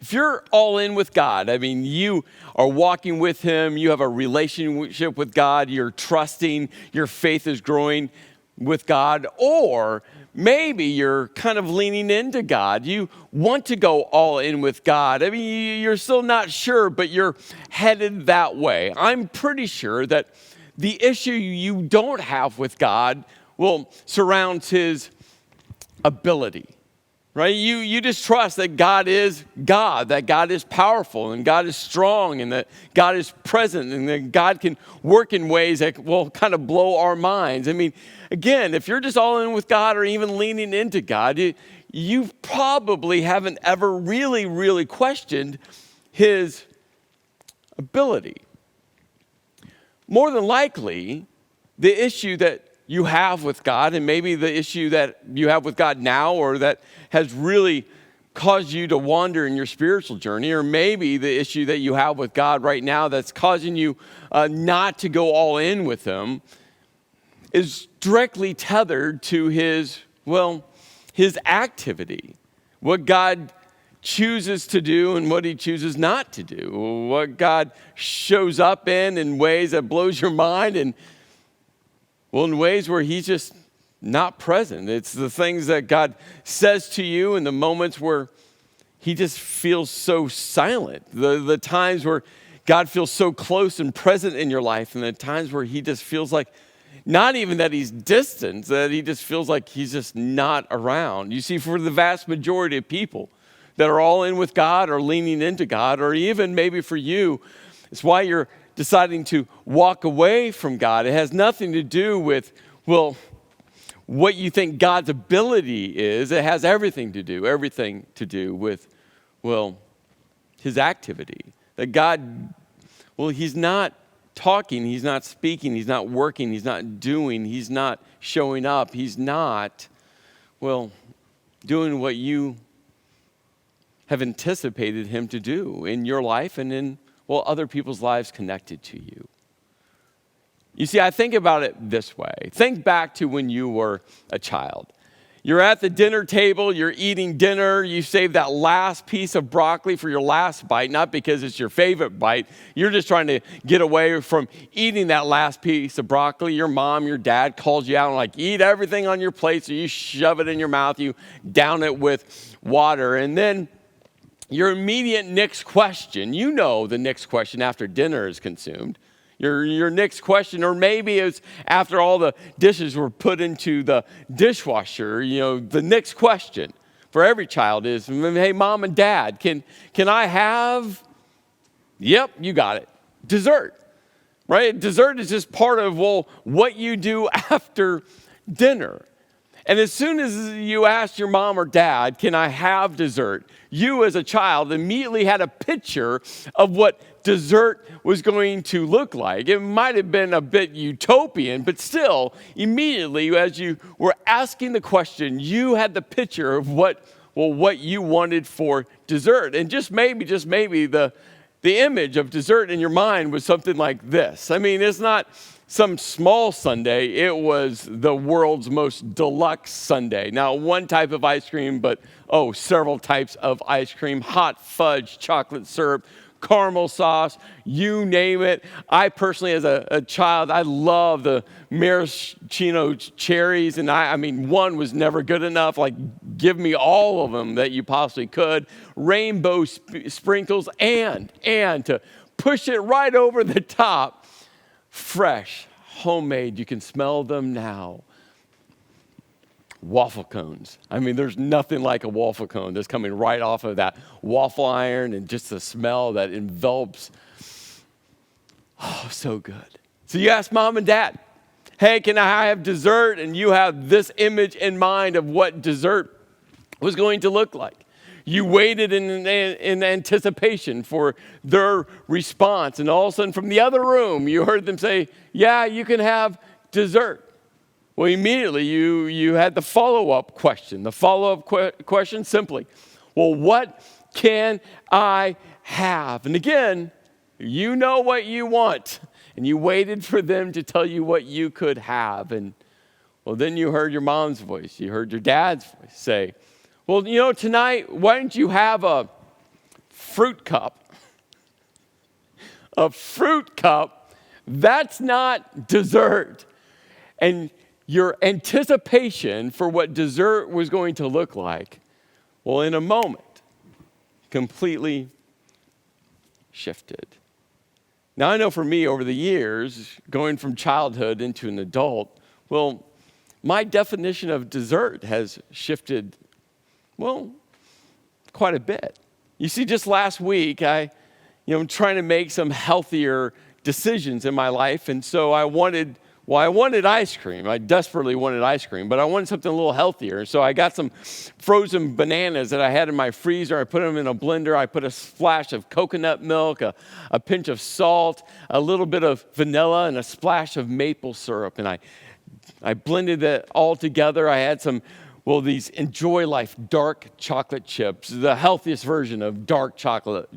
if you're all in with God, I mean, you are walking with him, you have a relationship with God, you're trusting, your faith is growing with God, or maybe you're kind of leaning into God. You want to go all in with God. I mean, you're still not sure, but you're headed that way. I'm pretty sure that the issue you don't have with God surrounds his ability. Right? You just trust that God is God, that God is powerful and God is strong and that God is present and that God can work in ways that will kind of blow our minds. I mean, again, if you're just all in with God or even leaning into God, you probably haven't ever really, really questioned his ability. More than likely, the issue that you have with God, and maybe the issue that you have with God now or that has really caused you to wander in your spiritual journey, or maybe the issue that you have with God right now that's causing you not to go all in with him, is directly tethered to his activity. What God chooses to do and what he chooses not to do. What God shows up in ways that blows your mind and in ways where he's just not present. It's the things that God says to you in the moments where he just feels so silent. The times where God feels so close and present in your life, and the times where he just feels like, not even that he's distant, that he just feels like he's just not around. You see, for the vast majority of people that are all in with God or leaning into God, or even maybe for you, it's why you're deciding to walk away from God. It has nothing to do with, what you think God's ability is. It has everything to do with, his activity. That God, he's not talking, he's not speaking, he's not working, he's not doing, he's not showing up, he's not, doing what you have anticipated him to do in your life and in other people's lives connected to you. You see, I think about it this way. Think back to when you were a child. You're at the dinner table, you're eating dinner, you save that last piece of broccoli for your last bite, not because it's your favorite bite. You're just trying to get away from eating that last piece of broccoli. Your mom, your dad calls you out and eat everything on your plate, so you shove it in your mouth, you down it with water, and then your immediate next question, the next question after dinner is consumed. Your next question, or maybe it's after all the dishes were put into the dishwasher, the next question for every child is, hey, mom and dad, can I have, yep, you got it, dessert, right? Dessert is just part of, what you do after dinner. And as soon as you asked your mom or dad, can I have dessert? You as a child immediately had a picture of what dessert was going to look like. It might have been a bit utopian, but still, immediately as you were asking the question, you had the picture of what you wanted for dessert. And just maybe the image of dessert in your mind was something like this. I mean, it's not some small sundae, it was the world's most deluxe sundae. Now, one type of ice cream, but several types of ice cream, hot fudge, chocolate syrup, caramel sauce, you name it. I personally, as a child, I love the maraschino cherries, and I mean, one was never good enough. Give me all of them that you possibly could. Rainbow sprinkles, and to push it right over the top, fresh, homemade, you can smell them now. Waffle cones. I mean, there's nothing like a waffle cone that's coming right off of that waffle iron, and just the smell that envelops. Oh, so good. So you ask mom and dad, hey, can I have dessert? And you have this image in mind of what dessert was going to look like. You waited in anticipation for their response. And all of a sudden from the other room, you heard them say, yeah, you can have dessert. Well, immediately you had the follow-up question. The follow-up question simply, what can I have? And again, you know what you want. And you waited for them to tell you what you could have. And then you heard your mom's voice. You heard your dad's voice say, tonight, why don't you have a fruit cup. A fruit cup, that's not dessert. And your anticipation for what dessert was going to look like, well, in a moment, completely shifted. Now, I know for me over the years, going from childhood into an adult, well, my definition of dessert has shifted, well, quite a bit. You see, just last week, I'm trying to make some healthier decisions in my life, and so I wanted ice cream. I desperately wanted ice cream, but I wanted something a little healthier. So I got some frozen bananas that I had in my freezer. I put them in a blender. I put a splash of coconut milk, a pinch of salt, a little bit of vanilla, and a splash of maple syrup. And I blended it all together. I had these Enjoy Life dark chocolate chips, the healthiest version of dark chocolate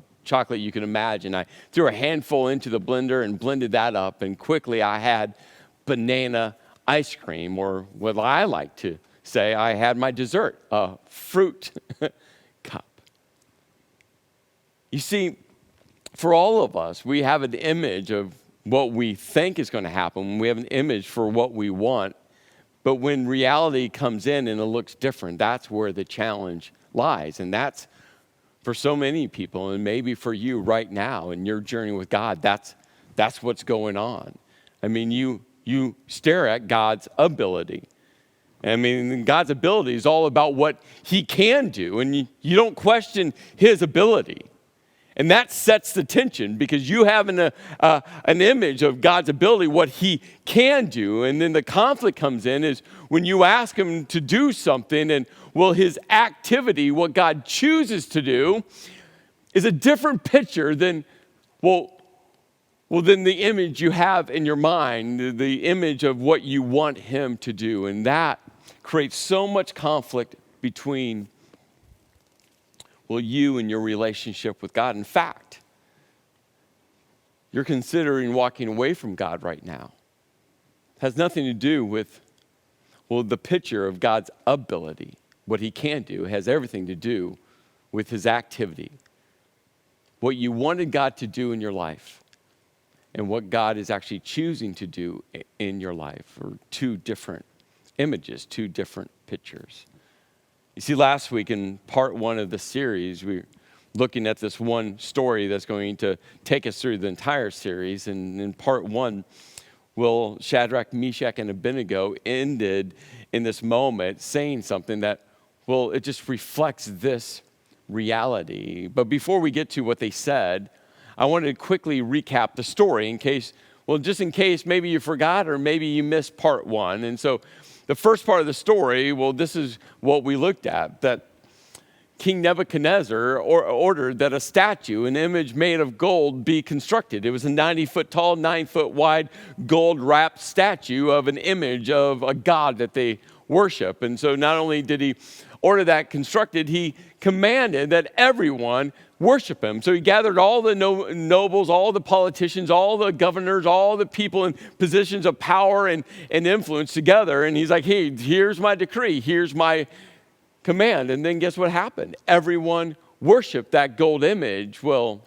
you can imagine. I threw a handful into the blender and blended that up, and quickly I had banana ice cream, or what I like to say, I had my dessert, a fruit cup. You see, for all of us, we have an image of what we think is going to happen. We have an image for what we want. But when reality comes in and it looks different, that's where the challenge lies. And that's for so many people, and maybe for you right now in your journey with God, that's what's going on. I mean, you stare at God's ability. I mean, God's ability is all about what he can do, and you don't question his ability. And that sets the tension, because you have an image of God's ability, what he can do. And then the conflict comes in is when you ask him to do something, and his activity, what God chooses to do, is a different picture than than the image you have in your mind, the image of what you want him to do. And that creates so much conflict between you and your relationship with God. In fact, you're considering walking away from God right now. It has nothing to do with, the picture of God's ability, what he can do. It has everything to do with his activity. What you wanted God to do in your life and what God is actually choosing to do in your life are two different images, two different pictures. You see, last week in part one of the series, we were looking at this one story that's going to take us through the entire series. And in part one, Shadrach, Meshach, and Abednego ended in this moment saying something that, it just reflects this reality. But before we get to what they said, I wanted to quickly recap the story in case maybe you forgot or maybe you missed part one. And so the first part of the story, this is what we looked at, that King Nebuchadnezzar ordered that a statue, an image made of gold, be constructed. It was a 90-foot tall, 9-foot wide, gold-wrapped statue of an image of a god that they worship. And so not only did he order that constructed, he commanded that everyone worship him. So he gathered all the nobles, all the politicians, all the governors, all the people in positions of power and influence together. And he's like, hey, here's my decree. Here's my command. And then guess what happened? Everyone worshiped that gold image. Well,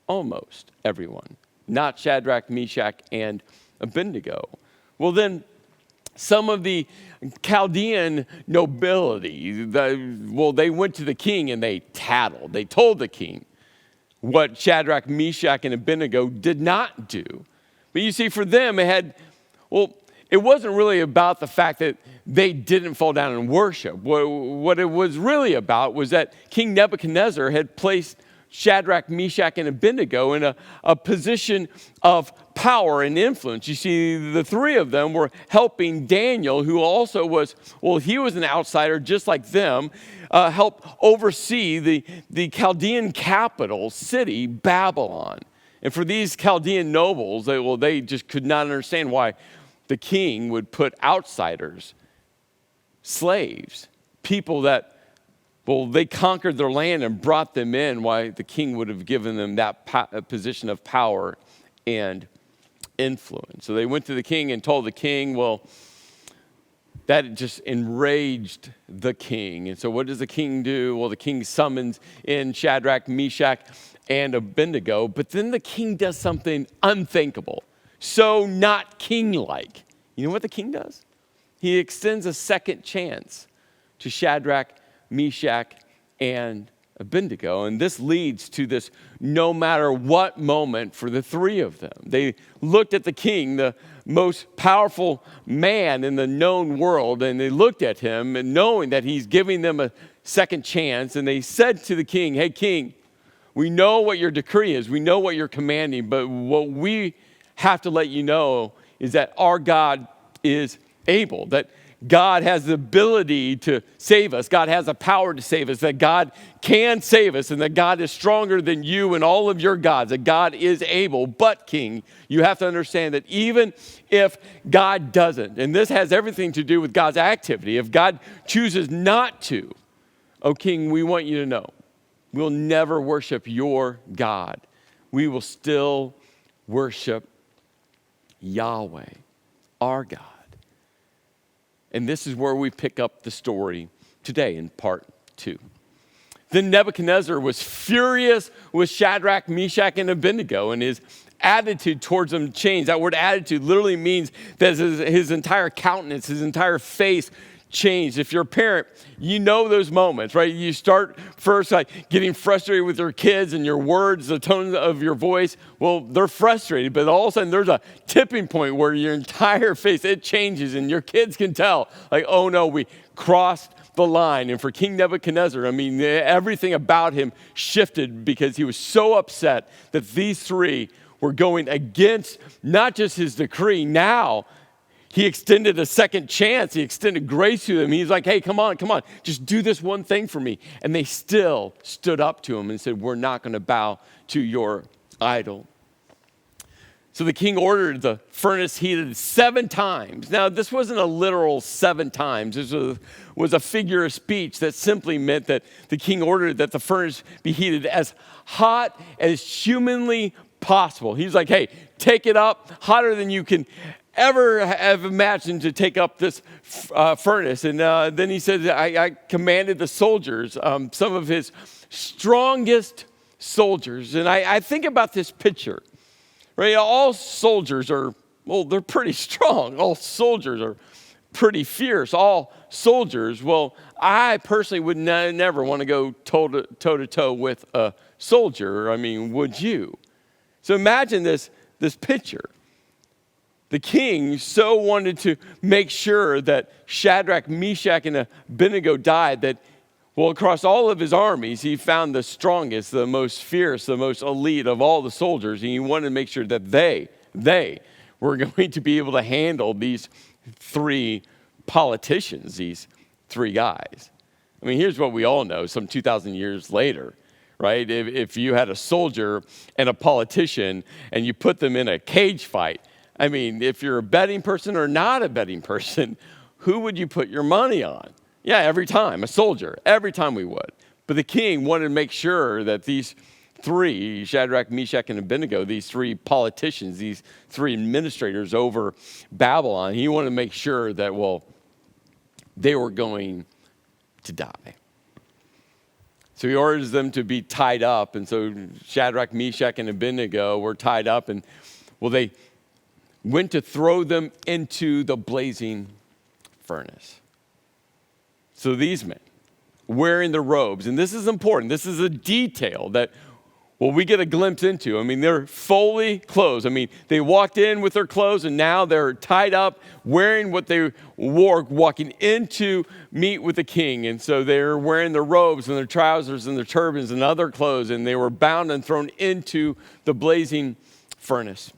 almost everyone. Not Shadrach, Meshach, and Abednego. Well, then some of the Chaldean nobility, they went to the king and they tattled. They told the king what Shadrach, Meshach, and Abednego did not do. But you see, for them, it wasn't really about the fact that they didn't fall down and worship. What it was really about was that King Nebuchadnezzar had placed Shadrach, Meshach, and Abednego in a position of power and influence. You see, the three of them were helping Daniel, who also was, he was an outsider just like them, help oversee the Chaldean capital city, Babylon. And for these Chaldean nobles, they just could not understand why the king would put outsiders, slaves, people that they conquered their land and brought them in, why the king would have given them that position of power and influence. So they went to the king and told the king, that just enraged the king. And so what does the king do? Well, the king summons in Shadrach, Meshach, and Abednego. But then the king does something unthinkable, so not king-like. You know what the king does? He extends a second chance to Shadrach, Meshach, and Abednego. And this leads to this no matter what moment for the three of them. They looked at the king, the most powerful man in the known world, and they looked at him and knowing that he's giving them a second chance. And they said to the king, hey, king, we know what your decree is. We know what you're commanding. But what we have to let you know is that our God is able, that God has the ability to save us. God has the power to save us, that God can save us, and that God is stronger than you and all of your gods, that God is able. But, king, you have to understand that even if God doesn't, and this has everything to do with God's activity, if God chooses not to, oh, king, we want you to know, we'll never worship your God. We will still worship Yahweh, our God. And this is where we pick up the story today in part 2. Then Nebuchadnezzar was furious with Shadrach, Meshach, and Abednego, and his attitude towards them changed. That word attitude literally means that his entire countenance, his entire face changed. If you're a parent, you know those moments, right? You start first like getting frustrated with your kids and your words, the tone of your voice. Well, they're frustrated, but all of a sudden there's a tipping point where your entire face, it changes and your kids can tell like, oh no, we crossed the line. And for King Nebuchadnezzar, I mean, everything about him shifted because he was so upset that these three were going against not just his decree. Now, he extended a second chance. He extended grace to them. He's like, hey, come on. Just do this one thing for me. And they still stood up to him and said, we're not going to bow to your idol. So the king ordered the furnace heated 7 times. Now, this wasn't a literal 7 times. This was a figure of speech that simply meant that the king ordered that the furnace be heated as hot as humanly possible. He's like, hey, take it up hotter than you can ever have imagined to take up this furnace. And then he said, I commanded the soldiers, some of his strongest soldiers. And I think about this picture, right? All soldiers are, well, they're pretty strong. All soldiers are pretty fierce. All soldiers, well, I personally would never want to go toe to toe with a soldier. I mean, would you? So imagine this picture. The king so wanted to make sure that Shadrach, Meshach, and Abednego died that, well, across all of his armies, he found the strongest, the most fierce, the most elite of all the soldiers, and he wanted to make sure that they were going to be able to handle these 3 politicians, these 3 guys. I mean, here's what we all know some 2,000 years later, right? If you had a soldier and a politician and you put them in a cage fight, I mean, if you're a betting person or not a betting person, who would you put your money on? Yeah, every time, a soldier. Every time we would. But the king wanted to make sure that these 3, Shadrach, Meshach, and Abednego, these 3 politicians, these 3 administrators over Babylon, he wanted to make sure that, well, they were going to die. So he orders them to be tied up. And so Shadrach, Meshach, and Abednego were tied up. And, well, they went to throw them into the blazing furnace. So these men, wearing the robes, and this is important, this is a detail that, well, we get a glimpse into. I mean, they're fully clothed. I mean, they walked in with their clothes, and now they're tied up, wearing what they wore, walking into meet with the king. And so they're wearing their robes and their trousers and their turbans and other clothes, and they were bound and thrown into the blazing furnace.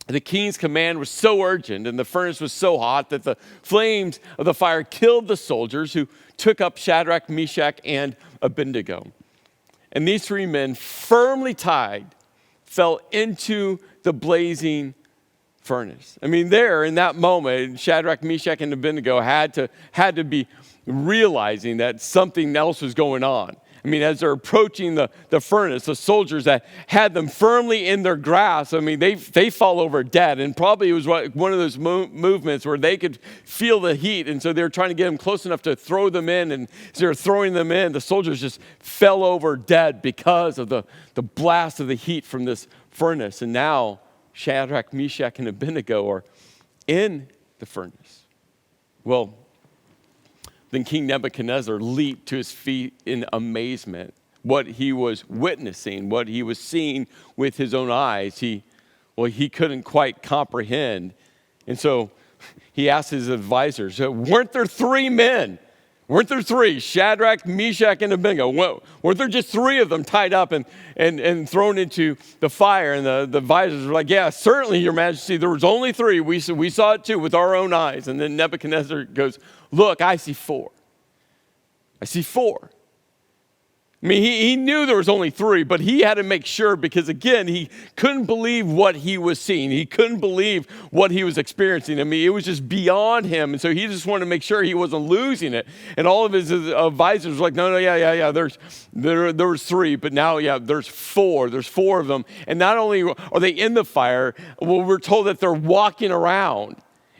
The king's command was so urgent and the furnace was so hot that the flames of the fire killed the soldiers who took up Shadrach, Meshach, and Abednego. And these 3 men, firmly tied, fell into the blazing furnace. I mean, there in that moment, Shadrach, Meshach, and Abednego had to be realizing that something else was going on. I mean, as they're approaching the furnace, the soldiers that had them firmly in their grasp, I mean, they fall over dead. And probably it was one of those movements where they could feel the heat. And so they were trying to get them close enough to throw them in. And as they were throwing them in, the soldiers just fell over dead because of the blast of the heat from this furnace. And now Shadrach, Meshach, and Abednego are in the furnace. Well, then King Nebuchadnezzar leaped to his feet in amazement. What he was witnessing, what he was seeing with his own eyes, he couldn't quite comprehend. And so he asked his advisors, weren't there three men? Weren't there three? Shadrach, Meshach, and Abednego. Weren't there just three of them tied up and thrown into the fire? And the advisors were like, yeah, certainly, Your Majesty, there was only three. We saw it too with our own eyes. And then Nebuchadnezzar goes, look, I see four. I see four. I mean, he knew there was only three, but he had to make sure because, again, he couldn't believe what he was seeing. He couldn't believe what he was experiencing. I mean, it was just beyond him. And so he just wanted to make sure he wasn't losing it. And all of his advisors were like, no, yeah. There was three, but now, yeah, there's four. There's four of them. And not only are they in the fire, well, we're told that they're walking around.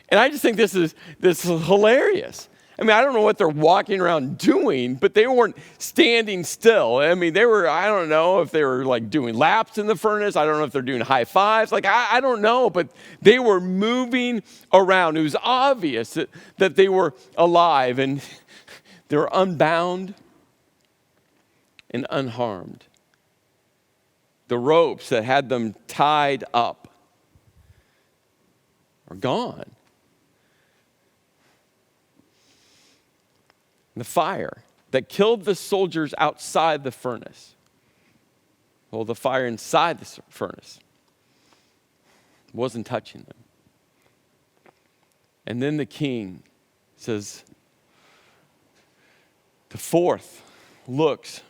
And I just think this is hilarious. I mean, I don't know what they're walking around doing, but they weren't standing still. I mean, I don't know if they were like doing laps in the furnace. I don't know if they're doing high fives. Like, I don't know, but they were moving around. It was obvious that they were alive and they were unbound and unharmed. The ropes that had them tied up are gone. The fire that killed the soldiers outside the furnace. Well, the fire inside the furnace wasn't touching them. And then the king says, the fourth looks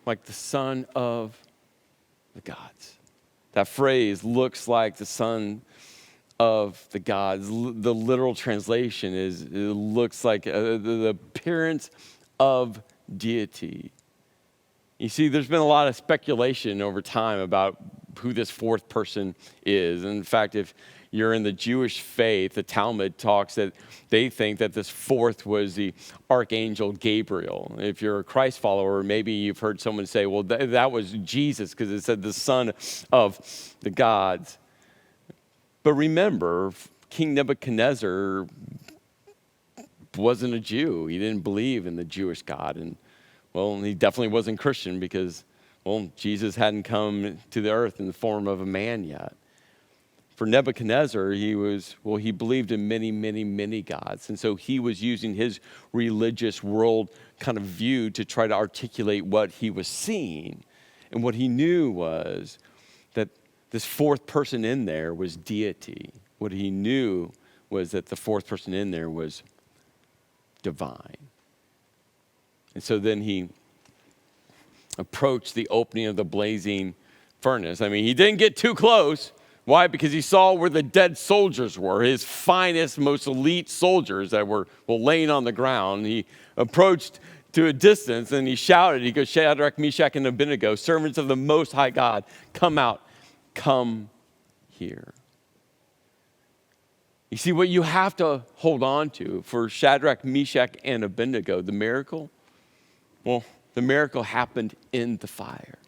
like the son of the gods. That phrase, looks like the son of the gods. The literal translation is, it looks like the appearance of deity. You see, there's been a lot of speculation over time about who this fourth person is. And in fact, if you're in the Jewish faith, the Talmud talks that they think that this fourth was the archangel Gabriel. If you're a Christ follower, maybe you've heard someone say, well, that was Jesus because it said the son of the gods. But remember, King Nebuchadnezzar wasn't a Jew. He didn't believe in the Jewish God. And, well, he definitely wasn't Christian because, well, Jesus hadn't come to the earth in the form of a man yet. For Nebuchadnezzar, he believed in many, many, many gods. And so he was using his religious world kind of view to try to articulate what he was seeing. And what he knew was that this fourth person in there was deity. What he knew was that the fourth person in there was divine. And so then he approached the opening of the blazing furnace. I mean, he didn't get too close. Why? Because he saw where the dead soldiers were, his finest, most elite soldiers that were laying on the ground. He approached to a distance and he shouted, he goes, Shadrach, Meshach, and Abednego, servants of the Most High God, come out. Come here. You see, what you have to hold on to for Shadrach, Meshach, and Abednego, the miracle, well, the miracle happened in the fire.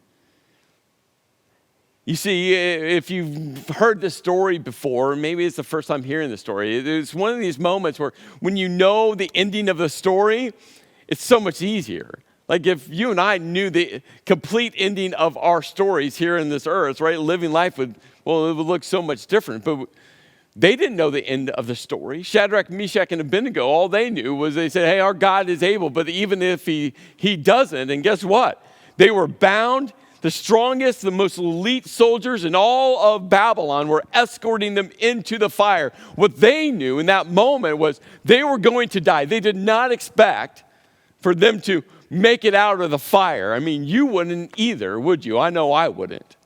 You see, if you've heard this story before, maybe it's the first time hearing the story, it's one of these moments where when you know the ending of the story, it's so much easier. Like if you and I knew the complete ending of our stories here in this earth, right? Living life it would look so much different. But they didn't know the end of the story. Shadrach, Meshach, and Abednego, all they knew was they said, hey, our God is able. But even if he doesn't, and guess what? They were bound. The strongest, the most elite soldiers in all of Babylon were escorting them into the fire. What they knew in that moment was they were going to die. They did not expect for them to make it out of the fire. I mean, you wouldn't either, would you? I know I wouldn't.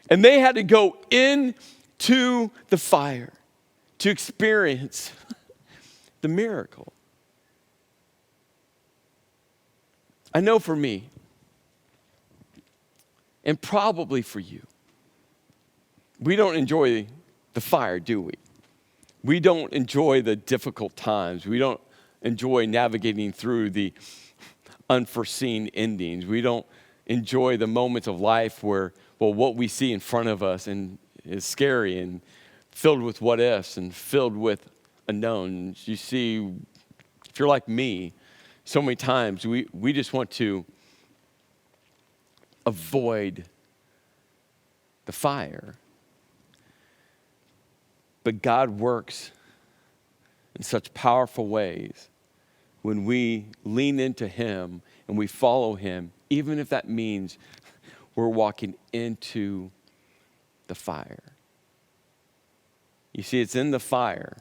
And they had to go into the fire to experience the miracle. I know for me, and probably for you, we don't enjoy the fire, do we? We don't enjoy the difficult times. We don't enjoy navigating through the unforeseen endings. We don't enjoy the moments of life where, well, what we see in front of us and is scary and filled with what ifs and filled with unknowns. You see, if you're like me, so many times we just want to avoid the fire. But God works in such powerful ways when we lean into him and we follow him, even if that means we're walking into the fire. You see, it's in the fire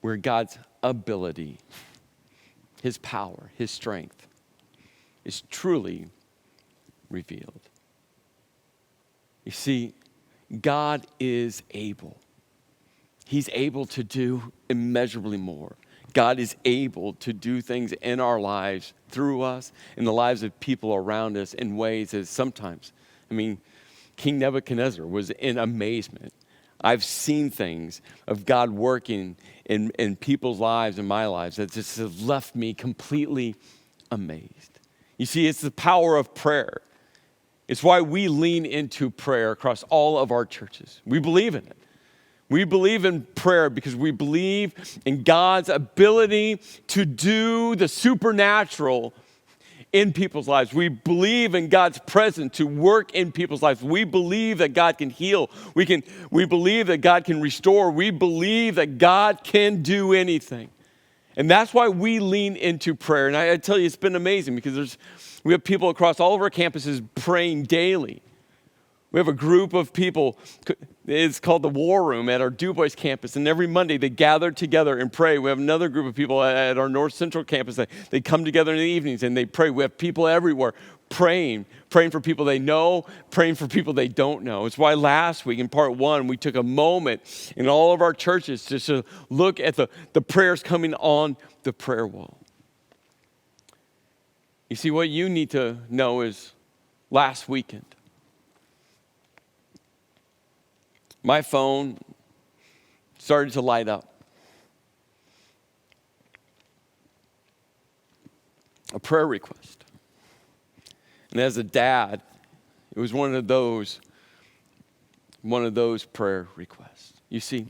where God's ability, his power, his strength is truly revealed. You see, God is able. He's able to do immeasurably more. God is able to do things in our lives, through us, in the lives of people around us in ways that sometimes, King Nebuchadnezzar was in amazement. I've seen things of God working in people's lives, in my lives, that just have left me completely amazed. You see, it's the power of prayer. It's why we lean into prayer across all of our churches. We believe in it. We believe in prayer because we believe in God's ability to do the supernatural in people's lives. We believe in God's presence to work in people's lives. We believe that God can heal. We believe that God can restore. We believe that God can do anything. And that's why we lean into prayer. And I tell you, it's been amazing because we have people across all of our campuses praying daily. We have a group of people, it's called the War Room at our DuBois campus, and every Monday they gather together and pray. We have another group of people at our North Central campus that they come together in the evenings and they pray. We have people everywhere praying for people they know, praying for people they don't know. It's why last week in part one, we took a moment in all of our churches just to look at the prayers coming on the prayer wall. You see, what you need to know is last weekend, my phone started to light up. A prayer request. And as a dad, it was one of those prayer requests. You see,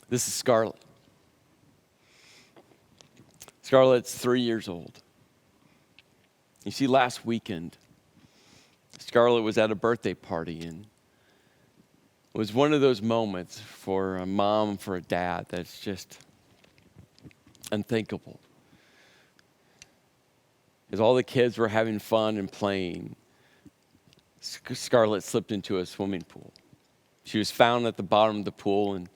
this is Scarlett. Scarlett's 3 years old. You see, last weekend, Scarlett was at a birthday party, and it was one of those moments for a mom, for a dad, that's just unthinkable. As all the kids were having fun and playing, Scarlett slipped into a swimming pool. She was found at the bottom of the pool, and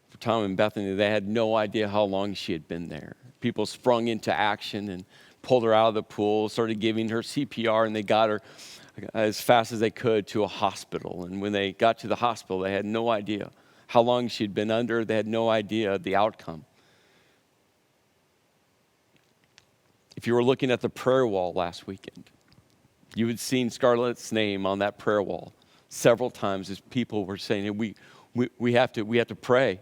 for Tom and Bethany, they had no idea how long she had been there. People sprung into action and pulled her out of the pool, started giving her CPR, and they got her as fast as they could to a hospital. And when they got to the hospital, they had no idea how long she'd been under. They had no idea the outcome. If you were looking at the prayer wall last weekend, you had seen Scarlett's name on that prayer wall several times as people were saying, we have to pray.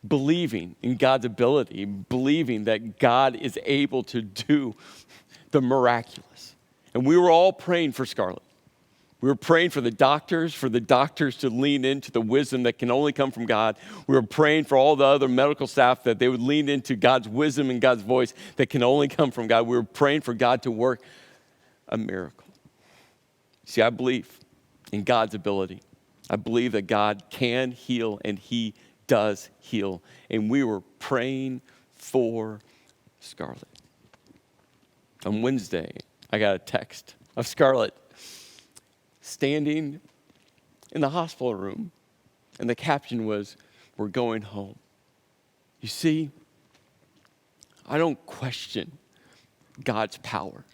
Believing in God's ability, believing that God is able to do the miraculous. And we were all praying for Scarlett. We were praying for the doctors to lean into the wisdom that can only come from God. We were praying for all the other medical staff that they would lean into God's wisdom and God's voice that can only come from God. We were praying for God to work a miracle. See, I believe in God's ability. I believe that God can heal, and He does heal. And we were praying for Scarlett. On Wednesday, I got a text of Scarlett standing in the hospital room, and the caption was, "We're going home." You see, I don't question God's power.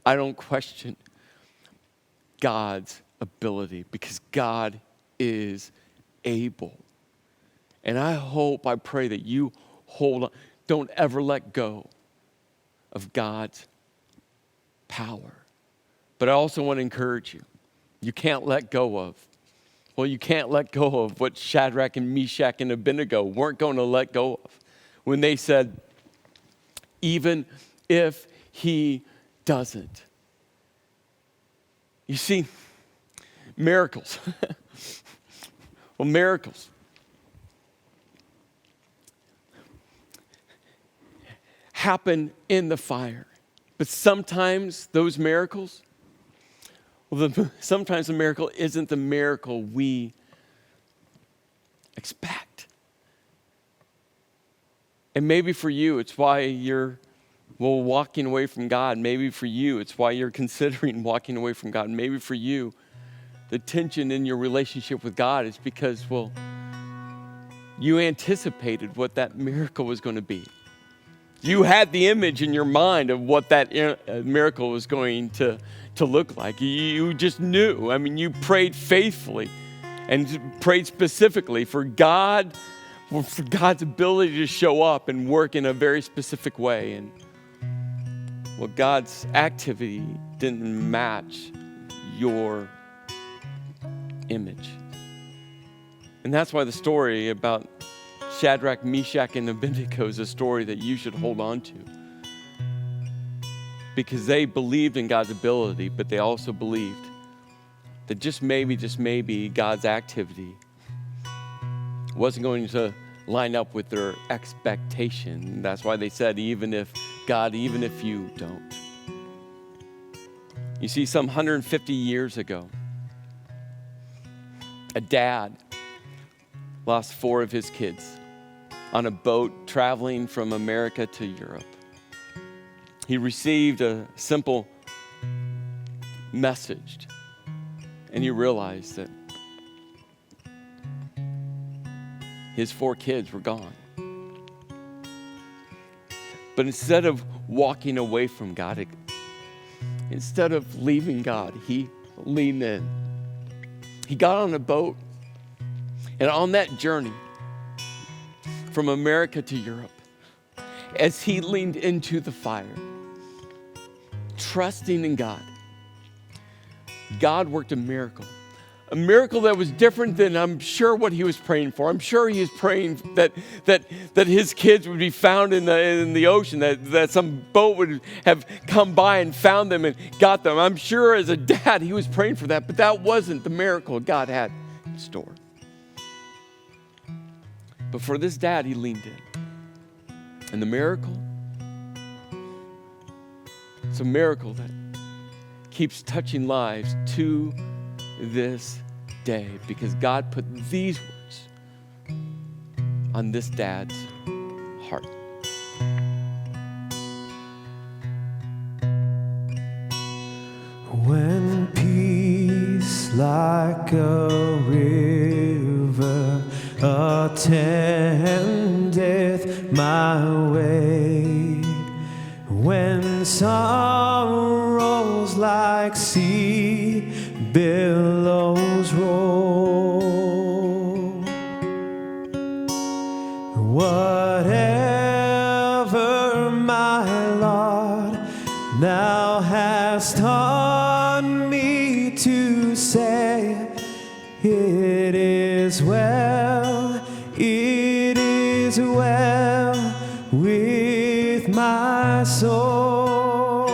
I don't question God's ability because God is able. And I pray that you hold on. Don't ever let go of God's power. But I also want to encourage you. You can't let go of. Well, you can't let go of what Shadrach and Meshach and Abednego weren't going to let go of when they said, even if he doesn't. You see, miracles. Well, miracles. Happen in the fire. But sometimes those miracles, sometimes the miracle isn't the miracle we expect. And maybe for you, it's why you're walking away from God. Maybe for you, it's why you're considering walking away from God. Maybe for you, the tension in your relationship with God is because, you anticipated what that miracle was going to be. You had the image in your mind of what that miracle was going to look like. You just knew. I mean, you prayed faithfully and prayed specifically for God's ability to show up and work in a very specific way. And God's activity didn't match your image. And that's why the story about Shadrach, Meshach, and Abednego is a story that you should hold on to. Because they believed in God's ability, but they also believed that just maybe, God's activity wasn't going to line up with their expectation. That's why they said, even if you don't. You see, some 150 years ago, a dad lost 4 of his kids on a boat traveling from America to Europe. He received a simple message, and he realized that his 4 kids were gone. But instead of walking away from God, instead of leaving God, he leaned in. He got on a boat, and on that journey from America to Europe, as he leaned into the fire, trusting in God, God worked a miracle that was different than I'm sure what he was praying for. I'm sure he was praying that his kids would be found in the ocean, that some boat would have come by and found them and got them. I'm sure as a dad he was praying for that, but that wasn't the miracle God had in store. But for this dad, he leaned in. And the miracle, it's a miracle that keeps touching lives to this day because God put these words on this dad's heart. When peace like a river attendeth my way, when sorrows like sea billows roll, whatever my lot now has taught me to say, it is well with my soul.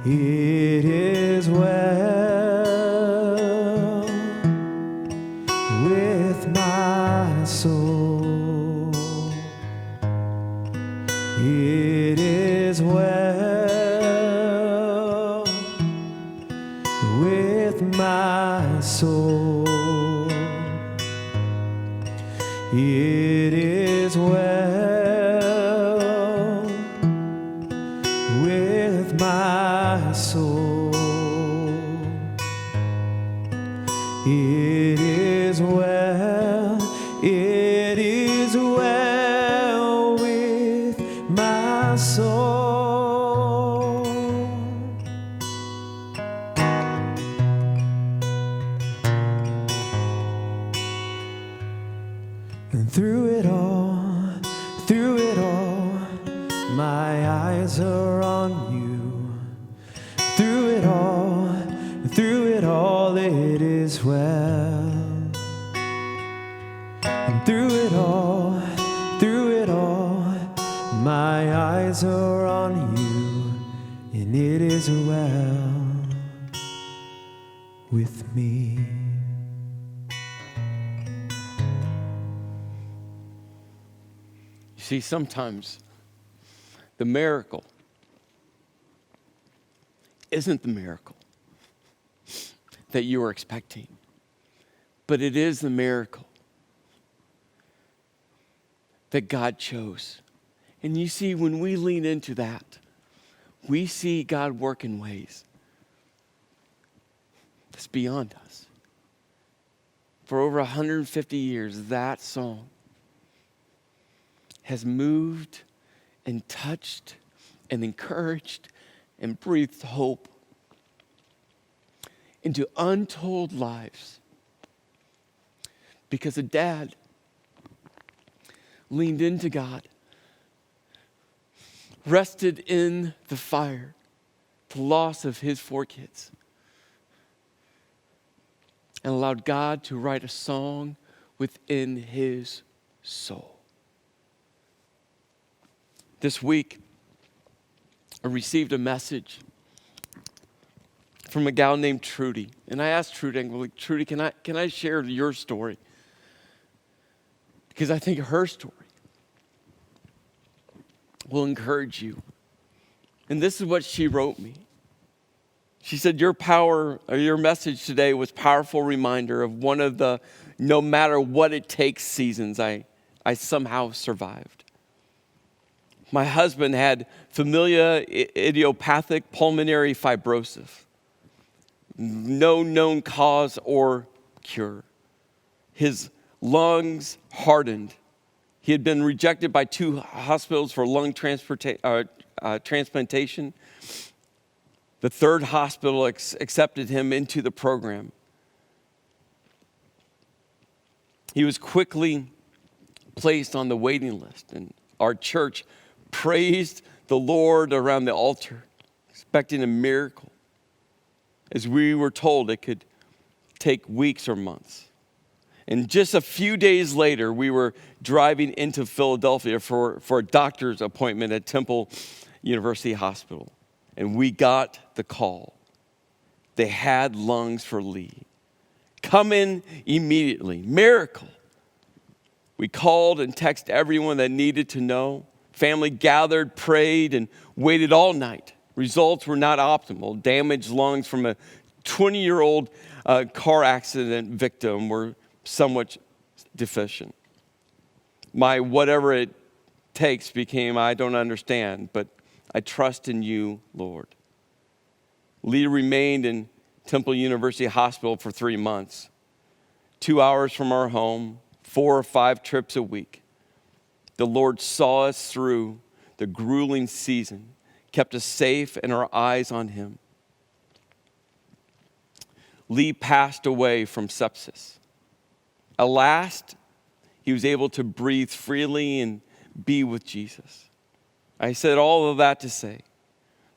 It is well with my soul. It is well with my soul. It is well with my soul. It is well with my soul. And through it all, my eyes are on you. Through it all, it is well. And through it all, my eyes are on you, and it is well with me. You see, sometimes the miracle isn't the miracle that you were expecting, but it is the miracle that God chose. And you see, when we lean into that, we see God work in ways that's beyond us. For over 150 years, that song has moved and touched and encouraged and breathed hope into untold lives. Because a dad leaned into God, rested in the fire, the loss of his 4 kids, and allowed God to write a song within his soul. This week, I received a message from a gal named Trudy. And I asked Trudy, I'm like, Trudy, can I share your story? Because I think her story will encourage you. And this is what she wrote me. She said, your message today was a powerful reminder of one of the no matter what it takes seasons I somehow survived. My husband had familial idiopathic pulmonary fibrosis. No known cause or cure. His lungs hardened. He had been rejected by 2 hospitals for lung transplantation. The 3rd hospital accepted him into the program. He was quickly placed on the waiting list, and our church praised the Lord around the altar, expecting a miracle, as we were told it could take weeks or months. And just a few days later, we were driving into Philadelphia for a doctor's appointment at Temple University Hospital. And we got the call. They had lungs for Lee. Come in immediately. Miracle. We called and texted everyone that needed to know. Family gathered, prayed, and waited all night. Results were not optimal. Damaged lungs from a 20-year-old car accident victim were somewhat deficient. My whatever it takes became I don't understand, but I trust in you, Lord. Lee remained in Temple University Hospital for 3 months, 2 hours from our home, 4 or 5 trips a week. The Lord saw us through the grueling season, kept us safe and our eyes on him. Lee passed away from sepsis. At last, he was able to breathe freely and be with Jesus. I said all of that to say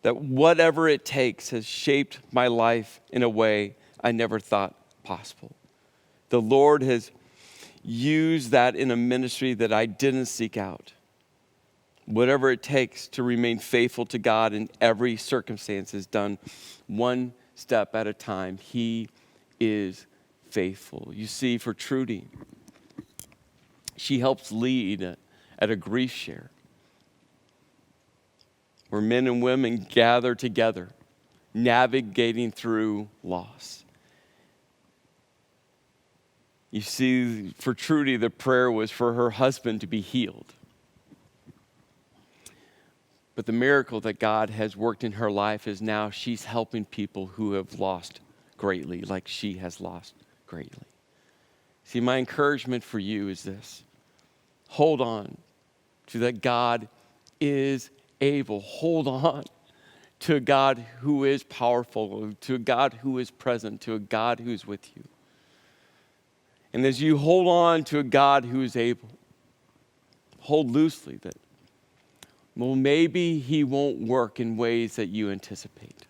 that whatever it takes has shaped my life in a way I never thought possible. The Lord has used that in a ministry that I didn't seek out. Whatever it takes to remain faithful to God in every circumstance is done one step at a time. He is faithful. You see, for Trudy, she helps lead at a grief share where men and women gather together, navigating through loss. You see, for Trudy, the prayer was for her husband to be healed. But the miracle that God has worked in her life is now she's helping people who have lost greatly, like she has lost greatly. See, my encouragement for you is this. Hold on to that God is able. Hold on to a God who is powerful, to a God who is present, to a God who is with you. And as you hold on to a God who is able, hold loosely that, well, maybe he won't work in ways that you anticipate.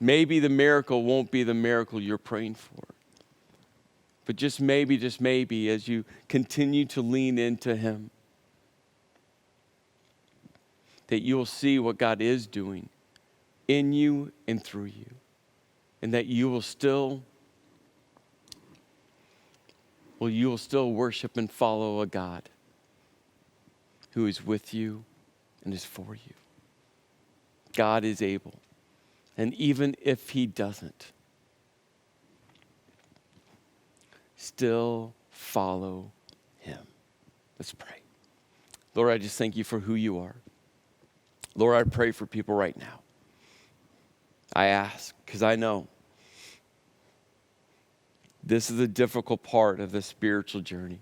Maybe the miracle won't be the miracle you're praying for. But just maybe, as you continue to lean into him, that you will see what God is doing in you and through you. And that you will still worship and follow a God who is with you and is for you. God is able. And even if he doesn't, still follow him. Let's pray. Lord, I just thank you for who you are. Lord, I pray for people right now. I ask because I know this is a difficult part of the spiritual journey.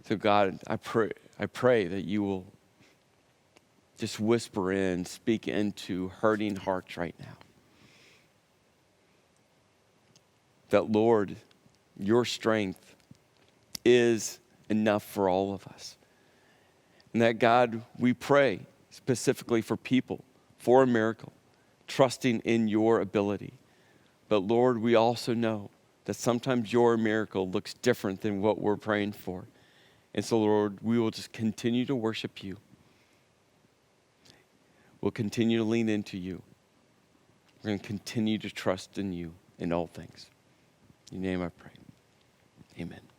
So God, I pray that you will just whisper in, speak into hurting hearts right now. That, Lord, your strength is enough for all of us. And that, God, we pray specifically for people, for a miracle, trusting in your ability. But, Lord, we also know that sometimes your miracle looks different than what we're praying for. And so, Lord, we will just continue to worship you. We'll continue to lean into you. We're going to continue to trust in you in all things. In your name I pray. Amen.